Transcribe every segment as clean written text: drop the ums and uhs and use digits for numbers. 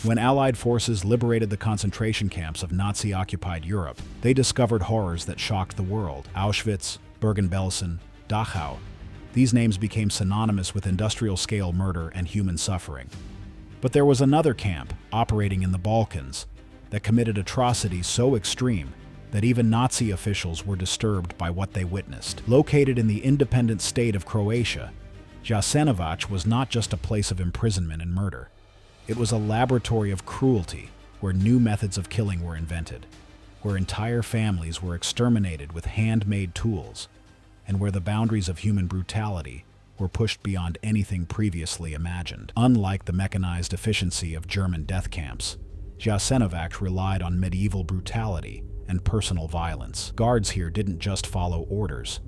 When Allied forces liberated the concentration camps of Nazi-occupied Europe, they discovered horrors that shocked the world. Auschwitz, Bergen-Belsen, Dachau. These names became synonymous with industrial-scale murder and human suffering. But there was another camp, operating in the Balkans, that committed atrocities so extreme that even Nazi officials were disturbed by what they witnessed. Located in the Independent State of Croatia, Jasenovac was not just a place of imprisonment and murder. It was a laboratory of cruelty where new methods of killing were invented, where entire families were exterminated with handmade tools, and where the boundaries of human brutality were pushed beyond anything previously imagined. Unlike the mechanized efficiency of German death camps, Jasenovac relied on medieval brutality and personal violence. Guards here didn't just follow orders.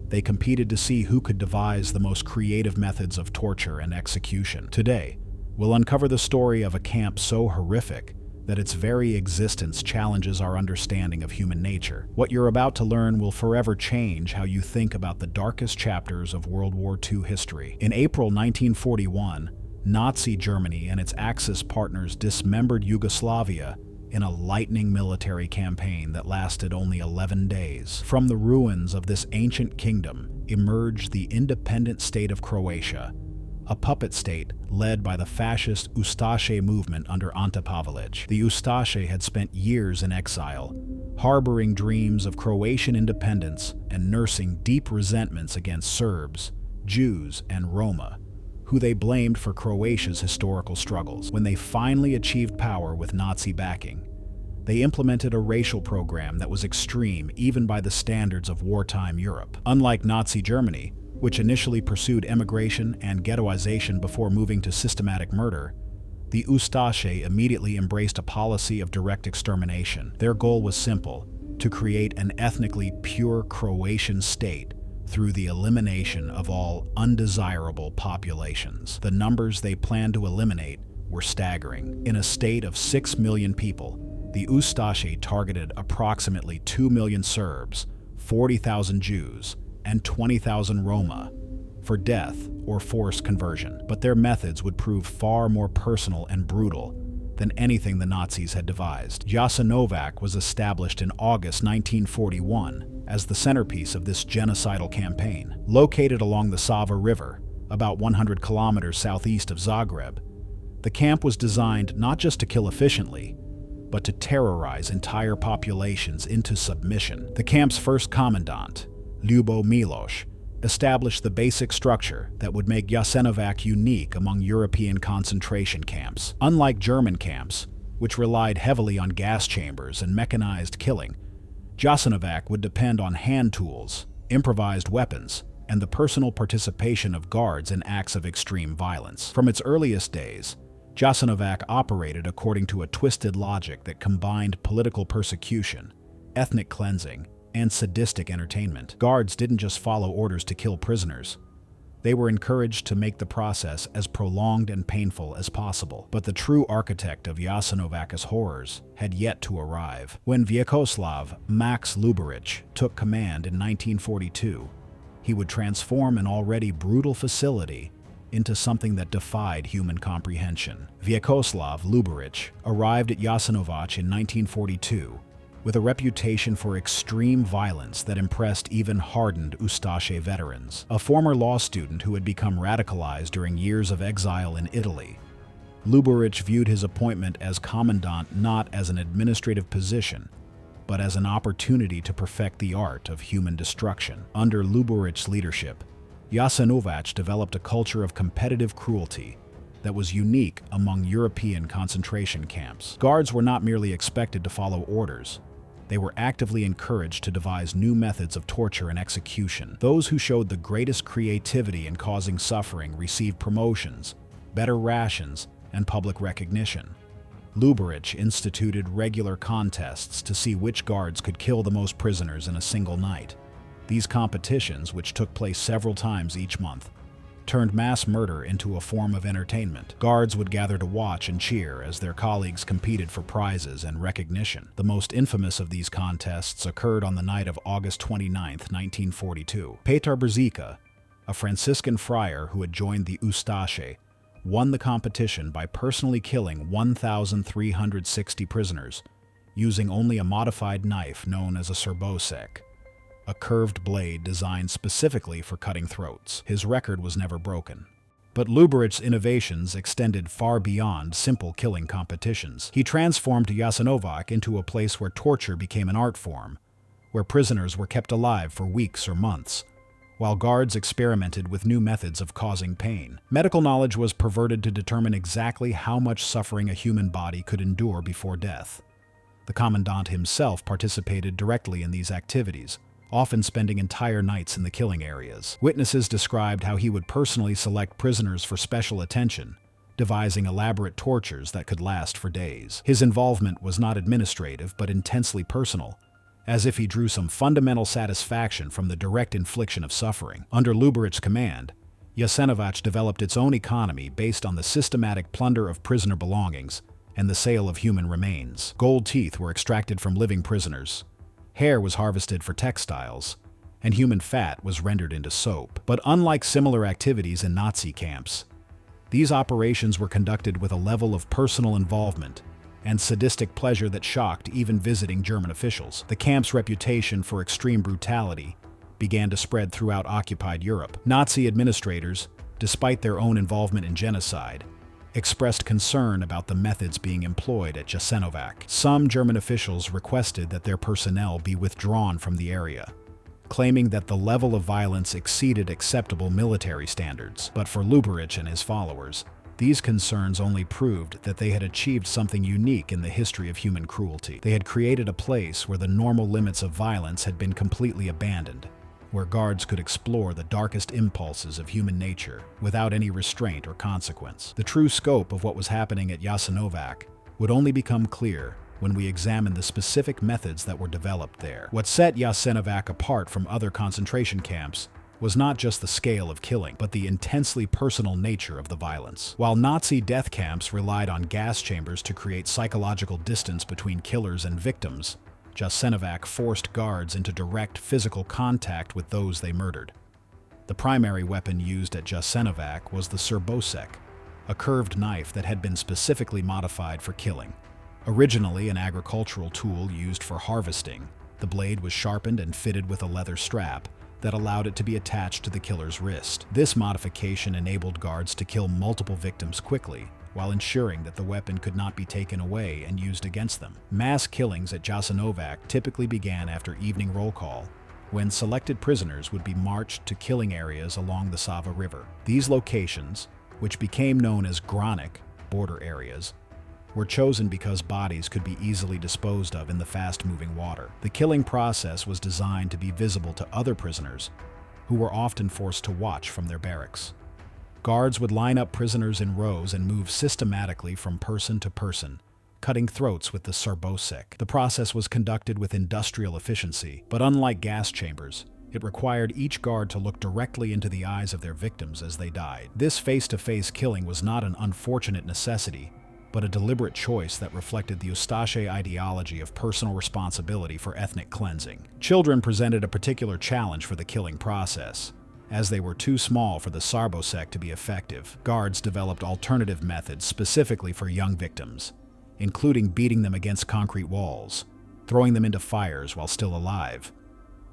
They competed to see who could devise the most creative methods of torture and execution. Today, we'll uncover the story of a camp so horrific that its very existence challenges our understanding of human nature. What you're about to learn will forever change how you think about the darkest chapters of World War II history. In April 1941, Nazi Germany and its Axis partners dismembered Yugoslavia in a lightning military campaign that lasted only 11 days. From the ruins of this ancient kingdom emerged the Independent State of Croatia, a puppet state led by the fascist Ustachi movement under Ante Pavelić. The Ustachi had spent years in exile, harboring dreams of Croatian independence and nursing deep resentments against Serbs, Jews, and Roma, who they blamed for Croatia's historical struggles. When they finally achieved power with Nazi backing, they implemented a racial program that was extreme even by the standards of wartime Europe. Unlike Nazi Germany, which initially pursued immigration and ghettoization before moving to systematic murder, the Ustachi immediately embraced a policy of direct extermination. Their goal was simple: to create an ethnically pure Croatian state through the elimination of all undesirable populations. The numbers they planned to eliminate were staggering. In a state of 6 million people, the Ustachi targeted approximately 2 million Serbs, 40,000 Jews, and 20,000 Roma for death or forced conversion. But their methods would prove far more personal and brutal than anything the Nazis had devised. Jasenovac was established in August 1941 as the centerpiece of this genocidal campaign. Located along the Sava River, about 100 kilometers southeast of Zagreb, the camp was designed not just to kill efficiently, but to terrorize entire populations into submission. The camp's first commandant, Luburić, established the basic structure that would make Jasenovac unique among European concentration camps. Unlike German camps, which relied heavily on gas chambers and mechanized killing, Jasenovac would depend on hand tools, improvised weapons, and the personal participation of guards in acts of extreme violence. From its earliest days, Jasenovac operated according to a twisted logic that combined political persecution, ethnic cleansing, and sadistic entertainment. Guards didn't just follow orders to kill prisoners. They were encouraged to make the process as prolonged and painful as possible. But the true architect of Jasenovac's horrors had yet to arrive. When Vyacheslav Max Luburić took command in 1942, he would transform an already brutal facility into something that defied human comprehension. Vyacheslav Luburić arrived at Jasenovac in 1942 with a reputation for extreme violence that impressed even hardened Ustachi veterans. A former law student who had become radicalized during years of exile in Italy, Luburić viewed his appointment as commandant not as an administrative position, but as an opportunity to perfect the art of human destruction. Under Luburić's leadership, Jasenovac developed a culture of competitive cruelty that was unique among European concentration camps. Guards were not merely expected to follow orders. They were actively encouraged to devise new methods of torture and execution. Those who showed the greatest creativity in causing suffering received promotions, better rations, and public recognition. Luburić instituted regular contests to see which guards could kill the most prisoners in a single night. These competitions, which took place several times each month, turned mass murder into a form of entertainment. Guards would gather to watch and cheer as their colleagues competed for prizes and recognition. The most infamous of these contests occurred on the night of August 29, 1942. Petar Brzica, a Franciscan friar who had joined the Ustachi, won the competition by personally killing 1,360 prisoners, using only a modified knife known as a Srbosek, a curved blade designed specifically for cutting throats. His record was never broken. But Luburić's innovations extended far beyond simple killing competitions. He transformed Jasenovac into a place where torture became an art form, where prisoners were kept alive for weeks or months, while guards experimented with new methods of causing pain. Medical knowledge was perverted to determine exactly how much suffering a human body could endure before death. The commandant himself participated directly in these activities, often spending entire nights in the killing areas. Witnesses described how he would personally select prisoners for special attention, devising elaborate tortures that could last for days. His involvement was not administrative but intensely personal, as if he drew some fundamental satisfaction from the direct infliction of suffering. Under Luburić's command, Jasenovac developed its own economy based on the systematic plunder of prisoner belongings and the sale of human remains. Gold teeth were extracted from living prisoners, hair was harvested for textiles, and human fat was rendered into soap. But unlike similar activities in Nazi camps, these operations were conducted with a level of personal involvement and sadistic pleasure that shocked even visiting German officials. The camp's reputation for extreme brutality began to spread throughout occupied Europe. Nazi administrators, despite their own involvement in genocide, expressed concern about the methods being employed at Jasenovac. Some German officials requested that their personnel be withdrawn from the area, claiming that the level of violence exceeded acceptable military standards. But for Luburić and his followers, these concerns only proved that they had achieved something unique in the history of human cruelty. They had created a place where the normal limits of violence had been completely abandoned, where guards could explore the darkest impulses of human nature without any restraint or consequence. The true scope of what was happening at Jasenovac would only become clear when we examine the specific methods that were developed there. What set Jasenovac apart from other concentration camps was not just the scale of killing, but the intensely personal nature of the violence. While Nazi death camps relied on gas chambers to create psychological distance between killers and victims, Jasenovac forced guards into direct physical contact with those they murdered. The primary weapon used at Jasenovac was the Srbosek, a curved knife that had been specifically modified for killing. Originally an agricultural tool used for harvesting, the blade was sharpened and fitted with a leather strap that allowed it to be attached to the killer's wrist. This modification enabled guards to kill multiple victims quickly, while ensuring that the weapon could not be taken away and used against them. Mass killings at Jasenovac typically began after evening roll call, when selected prisoners would be marched to killing areas along the Sava River. These locations, which became known as Granic, border areas, were chosen because bodies could be easily disposed of in the fast-moving water. The killing process was designed to be visible to other prisoners, who were often forced to watch from their barracks. Guards would line up prisoners in rows and move systematically from person to person, cutting throats with the Srbosek. The process was conducted with industrial efficiency, but unlike gas chambers, it required each guard to look directly into the eyes of their victims as they died. This face-to-face killing was not an unfortunate necessity, but a deliberate choice that reflected the Ustachi ideology of personal responsibility for ethnic cleansing. Children presented a particular challenge for the killing process, as they were too small for the Srbosek to be effective. Guards developed alternative methods specifically for young victims, including beating them against concrete walls, throwing them into fires while still alive,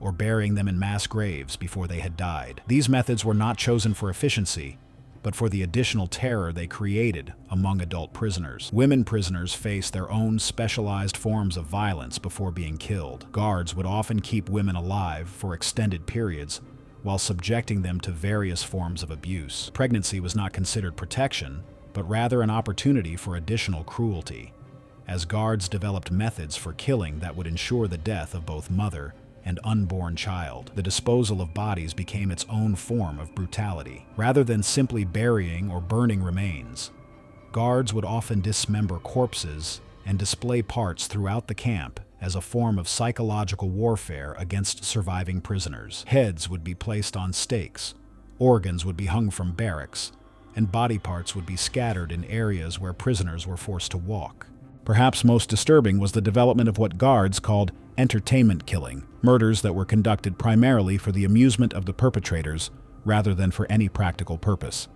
or burying them in mass graves before they had died. These methods were not chosen for efficiency, but for the additional terror they created among adult prisoners. Women prisoners faced their own specialized forms of violence before being killed. Guards would often keep women alive for extended periods while subjecting them to various forms of abuse. Pregnancy was not considered protection, but rather an opportunity for additional cruelty, as guards developed methods for killing that would ensure the death of both mother and unborn child. The disposal of bodies became its own form of brutality. Rather than simply burying or burning remains, guards would often dismember corpses and display parts throughout the camp as a form of psychological warfare against surviving prisoners. Heads would be placed on stakes, organs would be hung from barracks, and body parts would be scattered in areas where prisoners were forced to walk. Perhaps most disturbing was the development of what guards called entertainment killing, murders that were conducted primarily for the amusement of the perpetrators rather than for any practical purpose.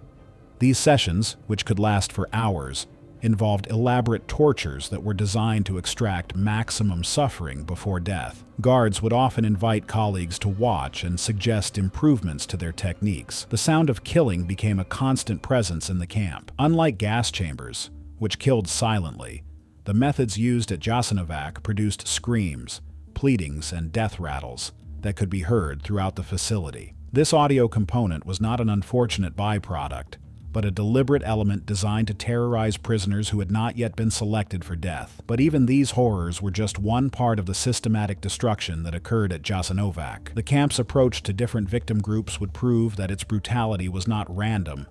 These sessions, which could last for hours, involved elaborate tortures that were designed to extract maximum suffering before death. Guards would often invite colleagues to watch and suggest improvements to their techniques. The sound of killing became a constant presence in the camp. Unlike gas chambers, which killed silently, the methods used at Jasenovac produced screams, pleadings, and death rattles that could be heard throughout the facility. This audio component was not an unfortunate byproduct, but a deliberate element designed to terrorize prisoners who had not yet been selected for death. But even these horrors were just one part of the systematic destruction that occurred at Jasenovac. The camp's approach to different victim groups would prove that its brutality was not random,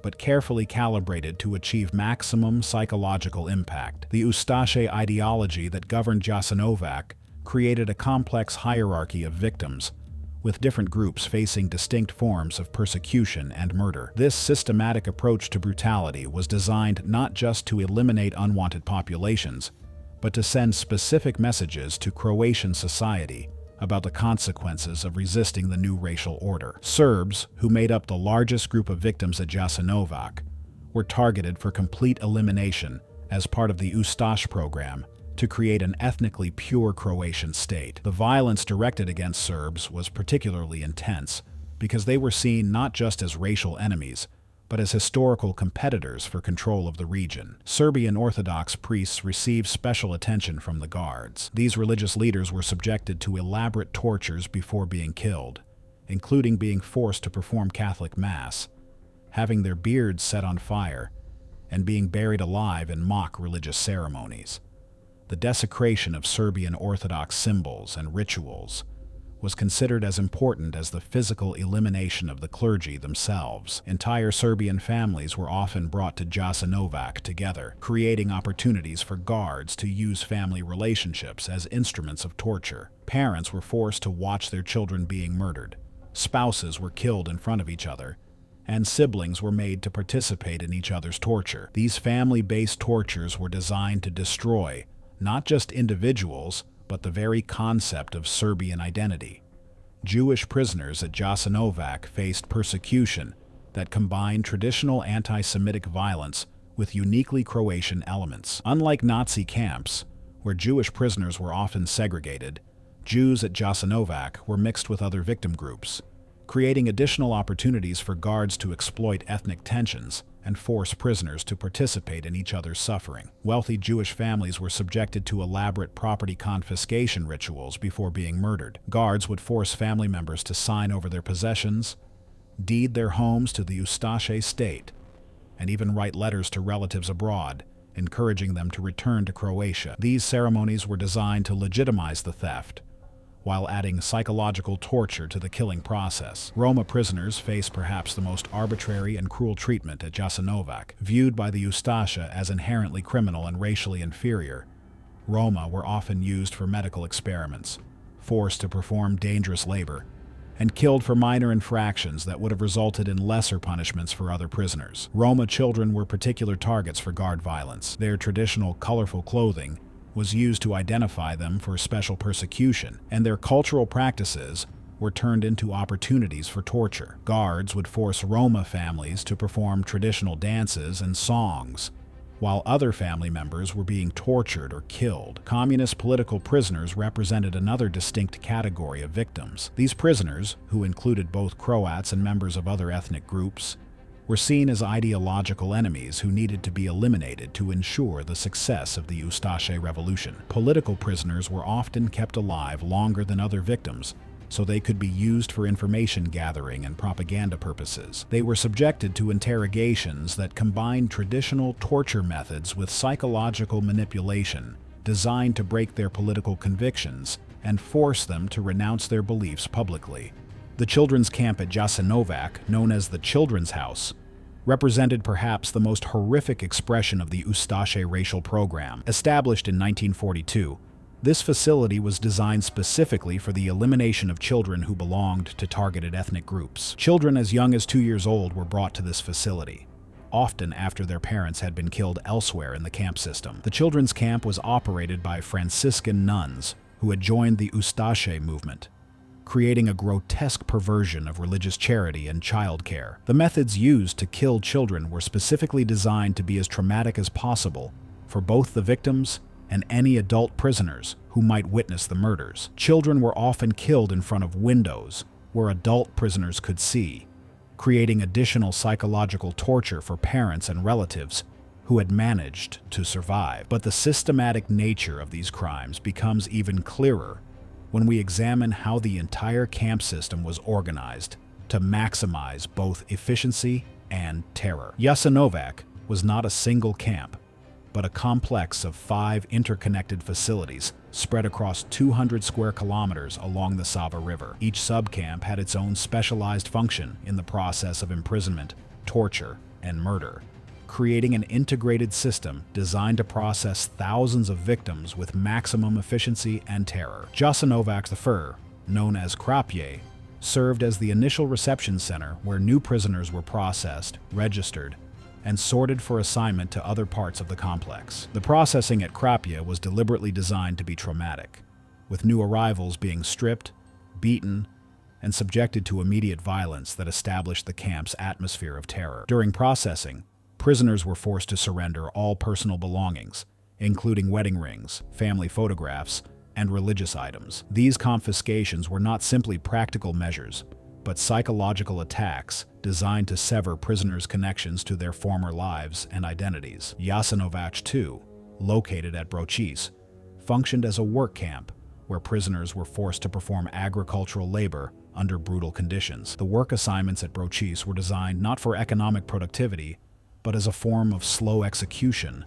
but carefully calibrated to achieve maximum psychological impact. The Ustachi ideology that governed Jasenovac created a complex hierarchy of victims, with different groups facing distinct forms of persecution and murder. This systematic approach to brutality was designed not just to eliminate unwanted populations, but to send specific messages to Croatian society about the consequences of resisting the new racial order. Serbs, who made up the largest group of victims at Jasenovac, were targeted for complete elimination as part of the Ustachi program to create an ethnically pure Croatian state. The violence directed against Serbs was particularly intense because they were seen not just as racial enemies, but as historical competitors for control of the region. Serbian Orthodox priests received special attention from the guards. These religious leaders were subjected to elaborate tortures before being killed, including being forced to perform Catholic Mass, having their beards set on fire, and being buried alive in mock religious ceremonies. The desecration of Serbian Orthodox symbols and rituals was considered as important as the physical elimination of the clergy themselves. Entire Serbian families were often brought to Jasenovac together, creating opportunities for guards to use family relationships as instruments of torture. Parents were forced to watch their children being murdered. Spouses were killed in front of each other, and siblings were made to participate in each other's torture. These family-based tortures were designed to destroy not just individuals, but the very concept of Serbian identity. Jewish prisoners at Jasenovac faced persecution that combined traditional anti-Semitic violence with uniquely Croatian elements. Unlike Nazi camps, where Jewish prisoners were often segregated, Jews at Jasenovac were mixed with other victim groups, creating additional opportunities for guards to exploit ethnic tensions and force prisoners to participate in each other's suffering. Wealthy Jewish families were subjected to elaborate property confiscation rituals before being murdered. Guards would force family members to sign over their possessions, deed their homes to the Ustachi state, and even write letters to relatives abroad, encouraging them to return to Croatia. These ceremonies were designed to legitimize the theft, while adding psychological torture to the killing process. Roma prisoners faced perhaps the most arbitrary and cruel treatment at Jasenovac. Viewed by the Ustachi as inherently criminal and racially inferior, Roma were often used for medical experiments, forced to perform dangerous labor, and killed for minor infractions that would have resulted in lesser punishments for other prisoners. Roma children were particular targets for guard violence. Their traditional, colorful clothing was used to identify them for special persecution, and their cultural practices were turned into opportunities for torture. Guards would force Roma families to perform traditional dances and songs, while other family members were being tortured or killed. Communist political prisoners represented another distinct category of victims. These prisoners, who included both Croats and members of other ethnic groups, were seen as ideological enemies who needed to be eliminated to ensure the success of the Ustachi revolution. Political prisoners were often kept alive longer than other victims, so they could be used for information gathering and propaganda purposes. They were subjected to interrogations that combined traditional torture methods with psychological manipulation, designed to break their political convictions and force them to renounce their beliefs publicly. The children's camp at Jasenovac, known as the Children's House, represented perhaps the most horrific expression of the Ustachi racial program. Established in 1942, this facility was designed specifically for the elimination of children who belonged to targeted ethnic groups. Children as young as 2 years old were brought to this facility, often after their parents had been killed elsewhere in the camp system. The children's camp was operated by Franciscan nuns who had joined the Ustachi movement. creating a grotesque perversion of religious charity and childcare. The methods used to kill children were specifically designed to be as traumatic as possible for both the victims and any adult prisoners who might witness the murders. Children were often killed in front of windows where adult prisoners could see, creating additional psychological torture for parents and relatives who had managed to survive. But the systematic nature of these crimes becomes even clearer when we examine how the entire camp system was organized to maximize both efficiency and terror. Jasenovac was not a single camp, but a complex of 5 interconnected facilities spread across 200 square kilometers along the Sava River. Each subcamp had its own specialized function in the process of imprisonment, torture, and murder, creating an integrated system designed to process thousands of victims with maximum efficiency and terror. Jasenovac I, known as Croatia, served as the initial reception center where new prisoners were processed, registered, and sorted for assignment to other parts of the complex. The processing at Croatia was deliberately designed to be traumatic, with new arrivals being stripped, beaten, and subjected to immediate violence that established the camp's atmosphere of terror. During processing, prisoners were forced to surrender all personal belongings, including wedding rings, family photographs, and religious items. These confiscations were not simply practical measures, but psychological attacks designed to sever prisoners' connections to their former lives and identities. Jasenovac II, located at Brutality, functioned as a work camp where prisoners were forced to perform agricultural labor under brutal conditions. The work assignments at Brutality were designed not for economic productivity, but as a form of slow execution,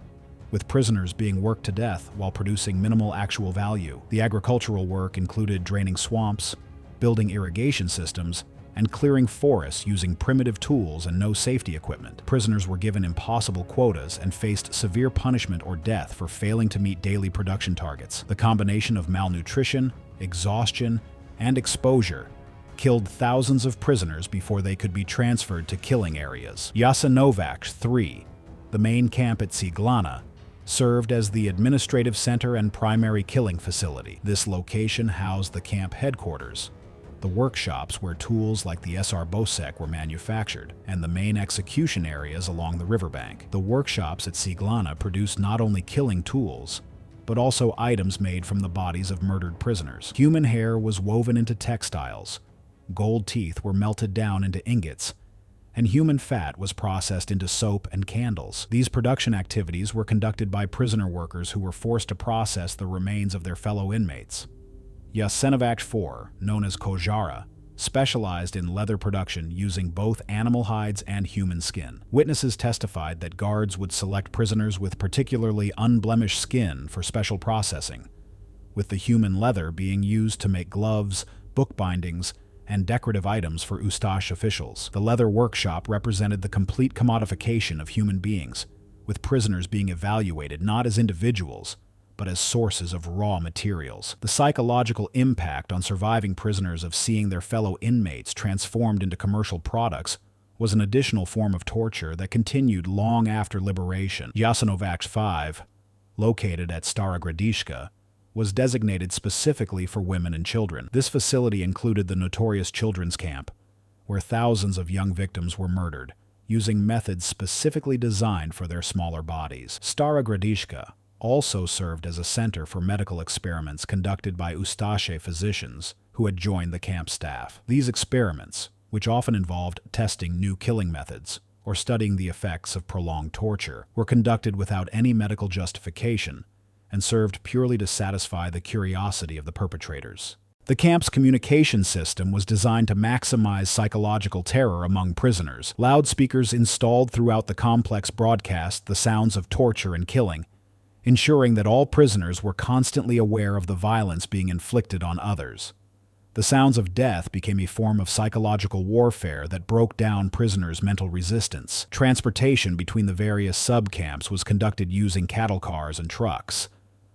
with prisoners being worked to death while producing minimal actual value. The agricultural work included draining swamps, building irrigation systems, and clearing forests using primitive tools and no safety equipment. Prisoners were given impossible quotas and faced severe punishment or death for failing to meet daily production targets. The combination of malnutrition, exhaustion, and exposure killed thousands of prisoners before they could be transferred to killing areas. Jasenovac III, the main camp at Ciglana, served as the administrative center and primary killing facility. This location housed the camp headquarters, the workshops where tools like the SR Bosek were manufactured, and the main execution areas along the riverbank. The workshops at Ciglana produced not only killing tools, but also items made from the bodies of murdered prisoners. Human hair was woven into textiles, gold teeth were melted down into ingots, and human fat was processed into soap and candles. These production activities were conducted by prisoner workers who were forced to process the remains of their fellow inmates. Jasenovac IV, known as Kojara, specialized in leather production using both animal hides and human skin. Witnesses testified that guards would select prisoners with particularly unblemished skin for special processing, with the human leather being used to make gloves, book bindings, and decorative items for Ustachi officials. The leather workshop represented the complete commodification of human beings, with prisoners being evaluated not as individuals, but as sources of raw materials. The psychological impact on surviving prisoners of seeing their fellow inmates transformed into commercial products was an additional form of torture that continued long after liberation. Jasenovac V, located at Stara Gradiška, was designated specifically for women and children. This facility included the notorious children's camp, where thousands of young victims were murdered, using methods specifically designed for their smaller bodies. Stara Gradiška also served as a center for medical experiments conducted by Ustachi physicians who had joined the camp staff. These experiments, which often involved testing new killing methods or studying the effects of prolonged torture, were conducted without any medical justification and served purely to satisfy the curiosity of the perpetrators. The camp's communication system was designed to maximize psychological terror among prisoners. Loudspeakers installed throughout the complex broadcast the sounds of torture and killing, ensuring that all prisoners were constantly aware of the violence being inflicted on others. The sounds of death became a form of psychological warfare that broke down prisoners' mental resistance. Transportation between the various sub-camps was conducted using cattle cars and trucks.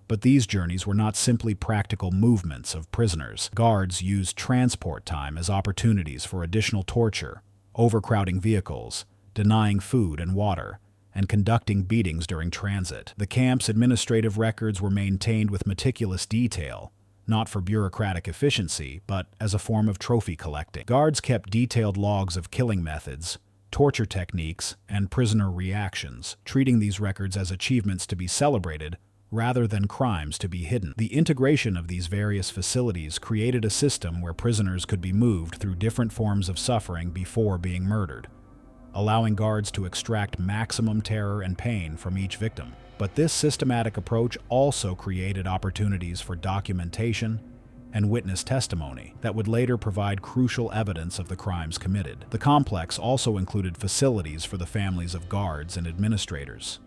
But these journeys were not simply practical movements of prisoners. Guards used transport time as opportunities for additional torture, overcrowding vehicles, denying food and water, and conducting beatings during transit. The camp's administrative records were maintained with meticulous detail, not for bureaucratic efficiency, but as a form of trophy collecting. Guards kept detailed logs of killing methods, torture techniques, and prisoner reactions, treating these records as achievements to be celebrated rather than crimes to be hidden. The integration of these various facilities created a system where prisoners could be moved through different forms of suffering before being murdered, allowing guards to extract maximum terror and pain from each victim. But this systematic approach also created opportunities for documentation and witness testimony that would later provide crucial evidence of the crimes committed. The complex also included facilities for the families of guards and administrators,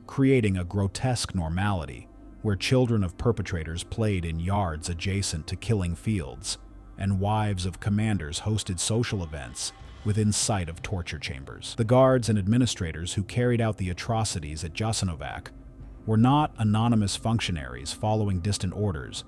creating a grotesque normality where children of perpetrators played in yards adjacent to killing fields, and wives of commanders hosted social events within sight of torture chambers. The guards and administrators who carried out the atrocities at Jasenovac were not anonymous functionaries following distant orders,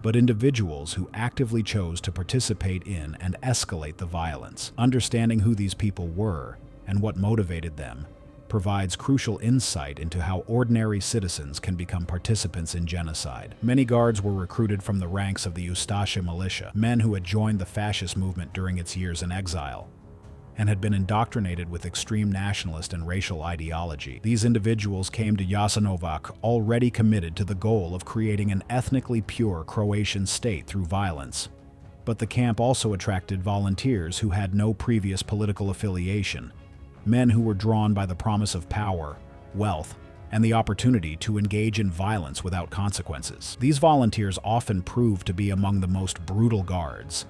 but individuals who actively chose to participate in and escalate the violence. Understanding who these people were and what motivated them provides crucial insight into how ordinary citizens can become participants in genocide. Many guards were recruited from the ranks of the Ustachi militia, men who had joined the fascist movement during its years in exile and had been indoctrinated with extreme nationalist and racial ideology. These individuals came to Jasenovac already committed to the goal of creating an ethnically pure Croatian state through violence. But the camp also attracted volunteers who had no previous political affiliation, men who were drawn by the promise of power, wealth, and the opportunity to engage in violence without consequences. These volunteers often proved to be among the most brutal guards,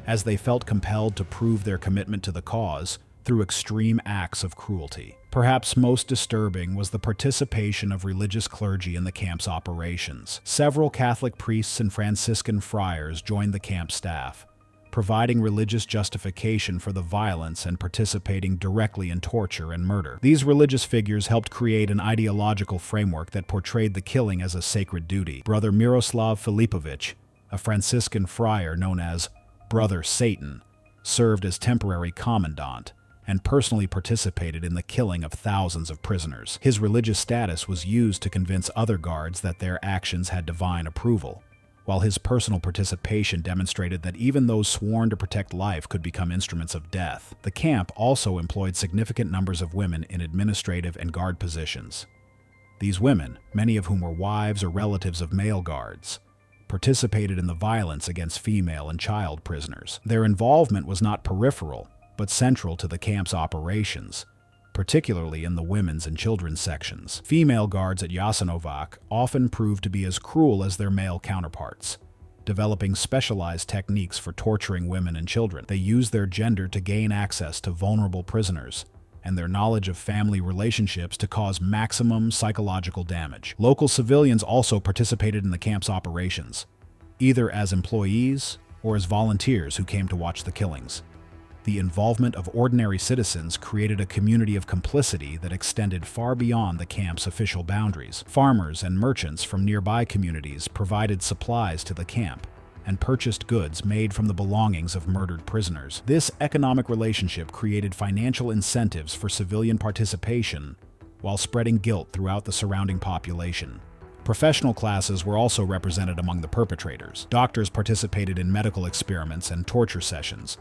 as they felt compelled to prove their commitment to the cause through extreme acts of cruelty. Perhaps most disturbing was the participation of religious clergy in the camp's operations. Several Catholic priests and Franciscan friars joined the camp staff, providing religious justification for the violence and participating directly in torture and murder. These religious figures helped create an ideological framework that portrayed the killing as a sacred duty. Brother Miroslav Filipović, a Franciscan friar known as Brother Satan, served as temporary commandant and personally participated in the killing of thousands of prisoners. His religious status was used to convince other guards that their actions had divine approval, while his personal participation demonstrated that even those sworn to protect life could become instruments of death. The camp also employed significant numbers of women in administrative and guard positions. These women, many of whom were wives or relatives of male guards, participated in the violence against female and child prisoners. Their involvement was not peripheral, but central to the camp's operations, particularly in the women's and children's sections. Female guards at Jasenovac often proved to be as cruel as their male counterparts, developing specialized techniques for torturing women and children. They used their gender to gain access to vulnerable prisoners, and their knowledge of family relationships to cause maximum psychological damage. Local civilians also participated in the camp's operations, either as employees or as volunteers who came to watch the killings. The involvement of ordinary citizens created a community of complicity that extended far beyond the camp's official boundaries. Farmers and merchants from nearby communities provided supplies to the camp and purchased goods made from the belongings of murdered prisoners. This economic relationship created financial incentives for civilian participation while spreading guilt throughout the surrounding population. Professional classes were also represented among the perpetrators. Doctors participated in medical experiments and torture sessions.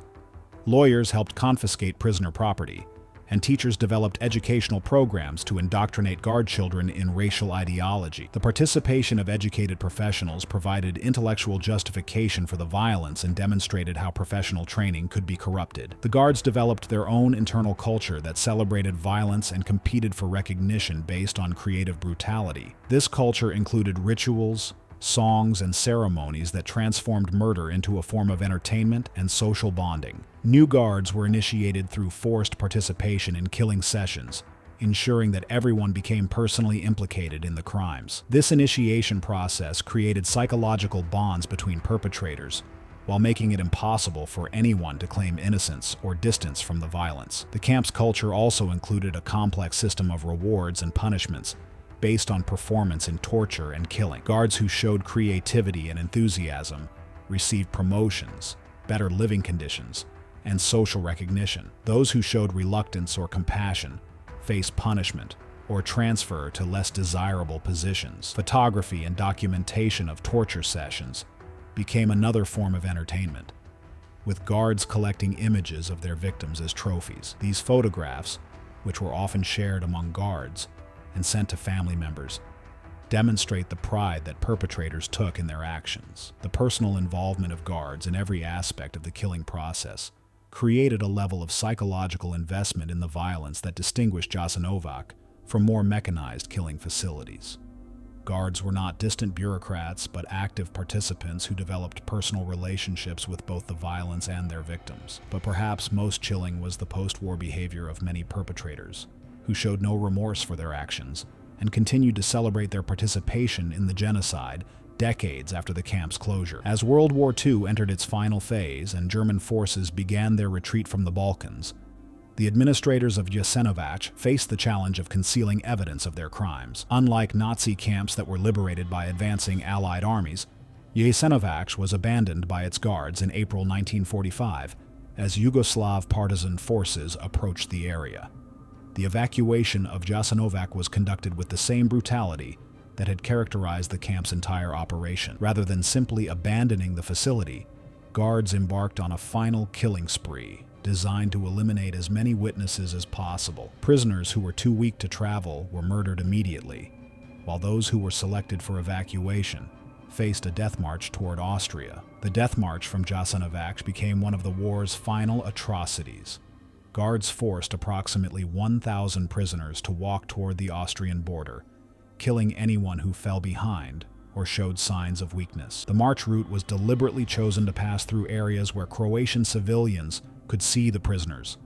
Lawyers helped confiscate prisoner property, and teachers developed educational programs to indoctrinate guard children in racial ideology. The participation of educated professionals provided intellectual justification for the violence and demonstrated how professional training could be corrupted. The guards developed their own internal culture that celebrated violence and competed for recognition based on creative brutality. This culture included rituals, songs, and ceremonies that transformed murder into a form of entertainment and social bonding. New guards were initiated through forced participation in killing sessions, ensuring that everyone became personally implicated in the crimes. This initiation process created psychological bonds between perpetrators, while making it impossible for anyone to claim innocence or distance from the violence. The camp's culture also included a complex system of rewards and punishments based on performance in torture and killing. Guards who showed creativity and enthusiasm received promotions, better living conditions, and social recognition. Those who showed reluctance or compassion faced punishment or transfer to less desirable positions. Photography and documentation of torture sessions became another form of entertainment, with guards collecting images of their victims as trophies. These photographs, which were often shared among guards and sent to family members, demonstrate the pride that perpetrators took in their actions. The personal involvement of guards in every aspect of the killing process created a level of psychological investment in the violence that distinguished Jasenovac from more mechanized killing facilities. Guards were not distant bureaucrats, but active participants who developed personal relationships with both the violence and their victims. But perhaps most chilling was the post-war behavior of many perpetrators, who showed no remorse for their actions and continued to celebrate their participation in the genocide decades after the camp's closure. As World War II entered its final phase and German forces began their retreat from the Balkans, the administrators of Jasenovac faced the challenge of concealing evidence of their crimes. Unlike Nazi camps that were liberated by advancing Allied armies, Jasenovac was abandoned by its guards in April 1945 as Yugoslav partisan forces approached the area. The evacuation of Jasenovac was conducted with the same brutality that had characterized the camp's entire operation. Rather than simply abandoning the facility, guards embarked on a final killing spree designed to eliminate as many witnesses as possible. Prisoners who were too weak to travel were murdered immediately, while those who were selected for evacuation faced a death march toward Austria. The death march from Jasenovac became one of the war's final atrocities. Guards forced approximately 1,000 prisoners to walk toward the Austrian border, killing anyone who fell behind or showed signs of weakness. The march route was deliberately chosen to pass through areas where Croatian civilians could see the prisoners,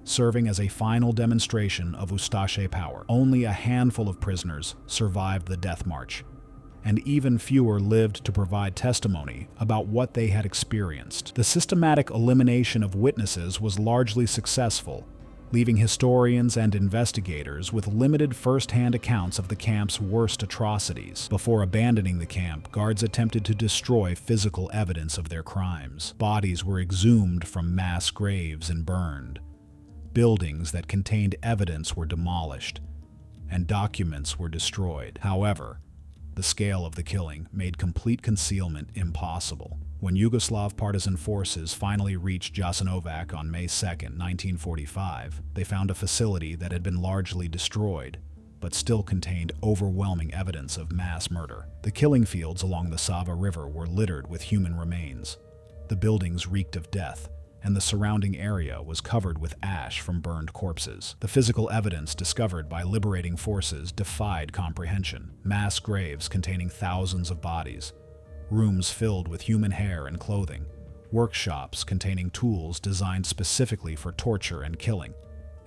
serving as a final demonstration of Ustachi power. Only a handful of prisoners survived the death march, and even fewer lived to provide testimony about what they had experienced. The systematic elimination of witnesses was largely successful, leaving historians and investigators with limited first-hand accounts of the camp's worst atrocities. Before abandoning the camp, guards attempted to destroy physical evidence of their crimes. Bodies were exhumed from mass graves and burned. Buildings that contained evidence were demolished, and documents were destroyed. However, the scale of the killing made complete concealment impossible. When Yugoslav partisan forces finally reached Jasenovac on May 2, 1945, they found a facility that had been largely destroyed, but still contained overwhelming evidence of mass murder. The killing fields along the Sava River were littered with human remains. The buildings reeked of death, and the surrounding area was covered with ash from burned corpses. The physical evidence discovered by liberating forces defied comprehension. Mass graves containing thousands of bodies, rooms filled with human hair and clothing, workshops containing tools designed specifically for torture and killing,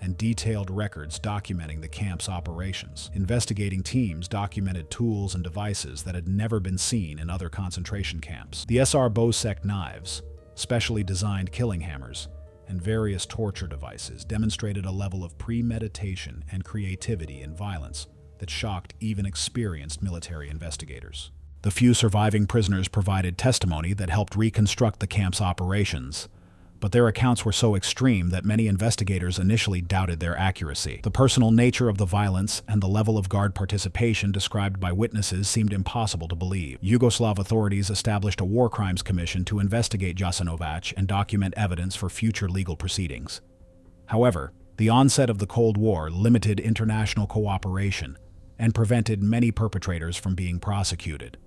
and detailed records documenting the camp's operations. Investigating teams documented tools and devices that had never been seen in other concentration camps. The SR Bosek knives, specially designed killing hammers, and various torture devices demonstrated a level of premeditation and creativity in violence that shocked even experienced military investigators. The few surviving prisoners provided testimony that helped reconstruct the camp's operations, but their accounts were so extreme that many investigators initially doubted their accuracy. The personal nature of the violence and the level of guard participation described by witnesses seemed impossible to believe. Yugoslav authorities established a war crimes commission to investigate Jasenovac and document evidence for future legal proceedings. However, the onset of the Cold War limited international cooperation and prevented many perpetrators from being prosecuted.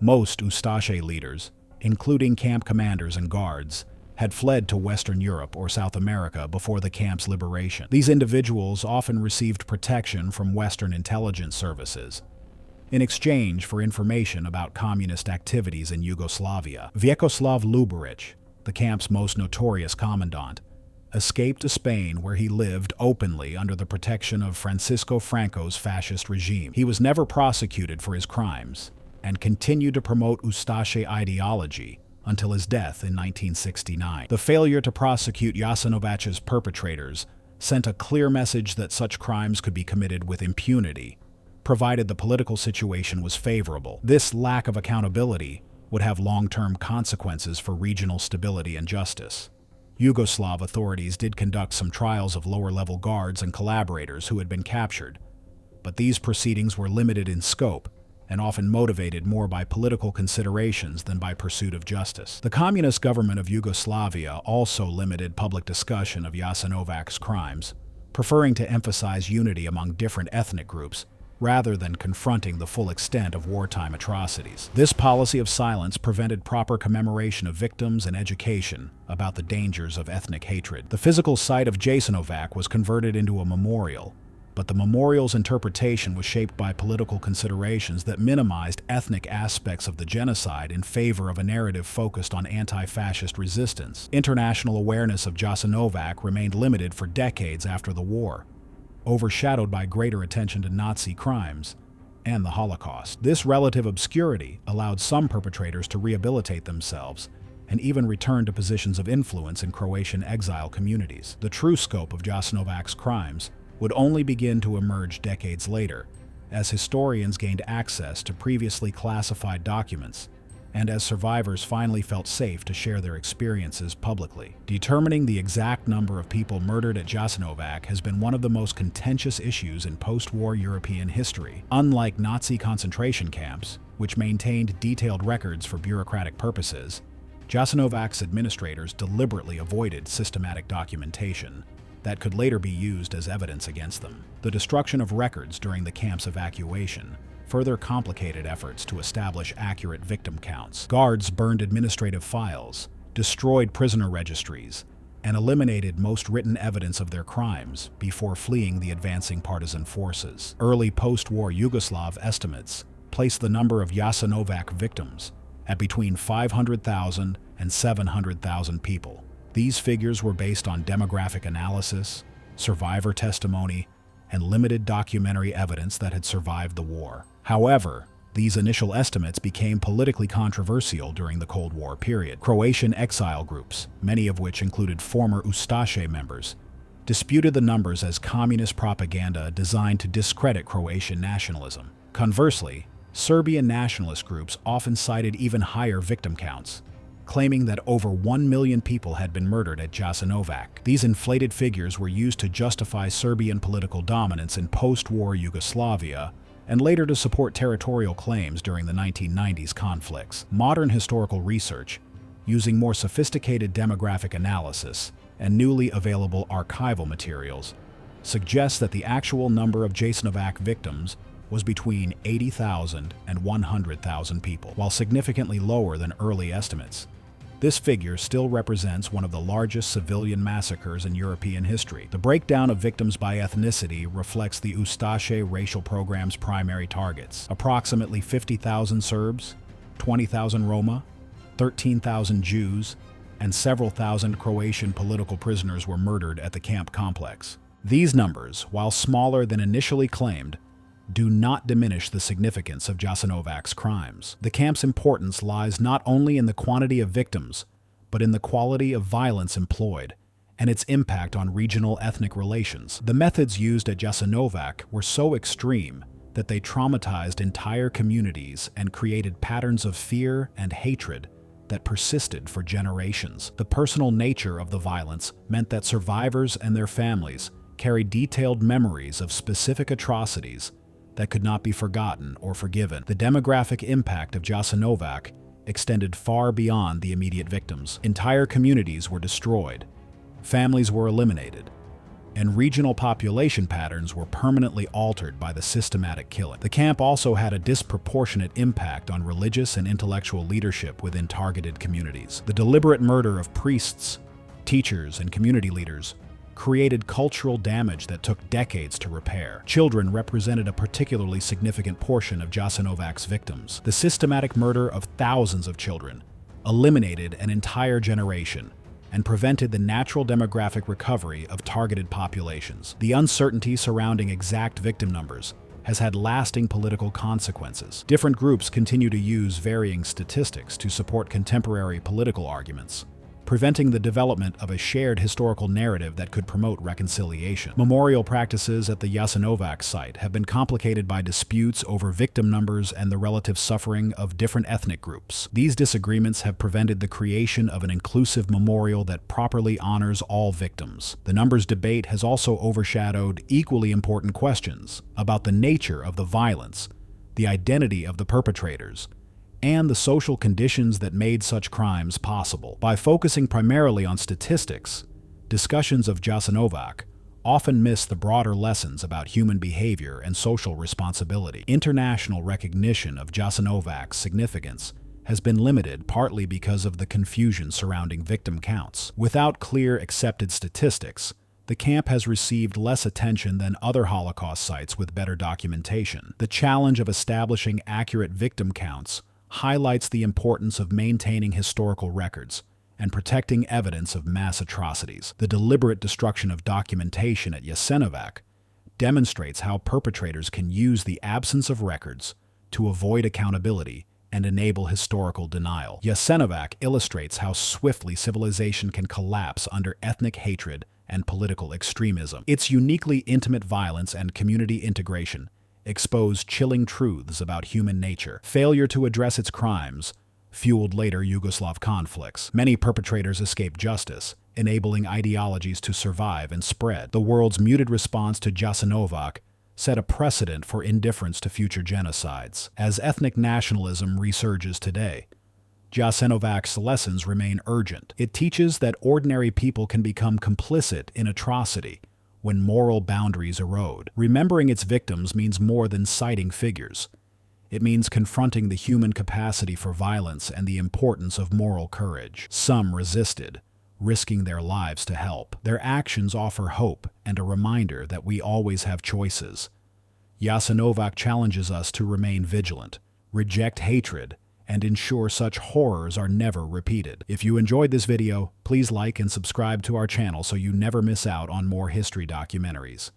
Most Ustachi leaders, including camp commanders and guards, had fled to Western Europe or South America before the camp's liberation. These individuals often received protection from Western intelligence services in exchange for information about communist activities in Yugoslavia. Vjekoslav Luburić, the camp's most notorious commandant, escaped to Spain, where he lived openly under the protection of Francisco Franco's fascist regime. He was never prosecuted for his crimes and continued to promote Ustachi ideology until his death in 1969. The failure to prosecute Jasenovac's perpetrators sent a clear message that such crimes could be committed with impunity, provided the political situation was favorable. This lack of accountability would have long-term consequences for regional stability and justice. Yugoslav authorities did conduct some trials of lower-level guards and collaborators who had been captured, but these proceedings were limited in scope and often motivated more by political considerations than by pursuit of justice. The communist government of Yugoslavia also limited public discussion of Jasenovac's crimes, preferring to emphasize unity among different ethnic groups rather than confronting the full extent of wartime atrocities. This policy of silence prevented proper commemoration of victims and education about the dangers of ethnic hatred. The physical site of Jasenovac was converted into a memorial, but the memorial's interpretation was shaped by political considerations that minimized ethnic aspects of the genocide in favor of a narrative focused on anti-fascist resistance. International awareness of Jasenovac remained limited for decades after the war, overshadowed by greater attention to Nazi crimes and the Holocaust. This relative obscurity allowed some perpetrators to rehabilitate themselves and even return to positions of influence in Croatian exile communities. The true scope of Jasenovac's crimes would only begin to emerge decades later, as historians gained access to previously classified documents and as survivors finally felt safe to share their experiences publicly. Determining the exact number of people murdered at Jasenovac has been one of the most contentious issues in post-war European history. Unlike Nazi concentration camps, which maintained detailed records for bureaucratic purposes, Jasenovac's administrators deliberately avoided systematic documentation that could later be used as evidence against them. The destruction of records during the camp's evacuation further complicated efforts to establish accurate victim counts. Guards burned administrative files, destroyed prisoner registries, and eliminated most written evidence of their crimes before fleeing the advancing partisan forces. Early post-war Yugoslav estimates placed the number of Jasenovac victims at between 500,000 and 700,000 people. These figures were based on demographic analysis, survivor testimony, and limited documentary evidence that had survived the war. However, these initial estimates became politically controversial during the Cold War period. Croatian exile groups, many of which included former Ustachi members, disputed the numbers as communist propaganda designed to discredit Croatian nationalism. Conversely, Serbian nationalist groups often cited even higher victim counts, claiming that over 1 million people had been murdered at Jasenovac. These inflated figures were used to justify Serbian political dominance in post-war Yugoslavia and later to support territorial claims during the 1990s conflicts. Modern historical research, using more sophisticated demographic analysis and newly available archival materials, suggests that the actual number of Jasenovac victims was between 80,000 and 100,000 people. While significantly lower than early estimates, this figure still represents one of the largest civilian massacres in European history. The breakdown of victims by ethnicity reflects the Ustachi racial program's primary targets. Approximately 50,000 Serbs, 20,000 Roma, 13,000 Jews, and several thousand Croatian political prisoners were murdered at the camp complex. These numbers, while smaller than initially claimed, do not diminish the significance of Jasenovac's crimes. The camp's importance lies not only in the quantity of victims, but in the quality of violence employed and its impact on regional ethnic relations. The methods used at Jasenovac were so extreme that they traumatized entire communities and created patterns of fear and hatred that persisted for generations. The personal nature of the violence meant that survivors and their families carried detailed memories of specific atrocities that could not be forgotten or forgiven. The demographic impact of Jasenovac extended far beyond the immediate victims. Entire communities were destroyed, families were eliminated, and regional population patterns were permanently altered by the systematic killing. The camp also had a disproportionate impact on religious and intellectual leadership within targeted communities. The deliberate murder of priests, teachers, and community leaders created cultural damage that took decades to repair. Children represented a particularly significant portion of Jasenovac's victims. The systematic murder of thousands of children eliminated an entire generation and prevented the natural demographic recovery of targeted populations. The uncertainty surrounding exact victim numbers has had lasting political consequences. Different groups continue to use varying statistics to support contemporary political arguments, preventing the development of a shared historical narrative that could promote reconciliation. Memorial practices at the Jasenovac site have been complicated by disputes over victim numbers and the relative suffering of different ethnic groups. These disagreements have prevented the creation of an inclusive memorial that properly honors all victims. The numbers debate has also overshadowed equally important questions about the nature of the violence the identity of the perpetrators, and the social conditions that made such crimes possible. By focusing primarily on statistics, discussions of Jasenovac often miss the broader lessons about human behavior and social responsibility. International recognition of Jasenovac's significance has been limited partly because of the confusion surrounding victim counts. Without clear accepted statistics, the camp has received less attention than other Holocaust sites with better documentation. The challenge of establishing accurate victim counts highlights the importance of maintaining historical records and protecting evidence of mass atrocities. The deliberate destruction of documentation at Jasenovac demonstrates how perpetrators can use the absence of records to avoid accountability and enable historical denial. Jasenovac illustrates how swiftly civilization can collapse under ethnic hatred and political extremism. Its uniquely intimate violence and community integration expose chilling truths about human nature. Failure to address its crimes fueled later Yugoslav conflicts. Many perpetrators escaped justice, enabling ideologies to survive and spread. The world's muted response to Jasenovac set a precedent for indifference to future genocides. As ethnic nationalism resurges today, Jasenovac's lessons remain urgent. It teaches that ordinary people can become complicit in atrocity when moral boundaries erode. Remembering its victims means more than citing figures. It means confronting the human capacity for violence and the importance of moral courage. Some resisted, risking their lives to help. Their actions offer hope and a reminder that we always have choices. Jasenovac challenges us to remain vigilant, reject hatred, and ensure such horrors are never repeated. If you enjoyed this video, please like and subscribe to our channel so you never miss out on more history documentaries.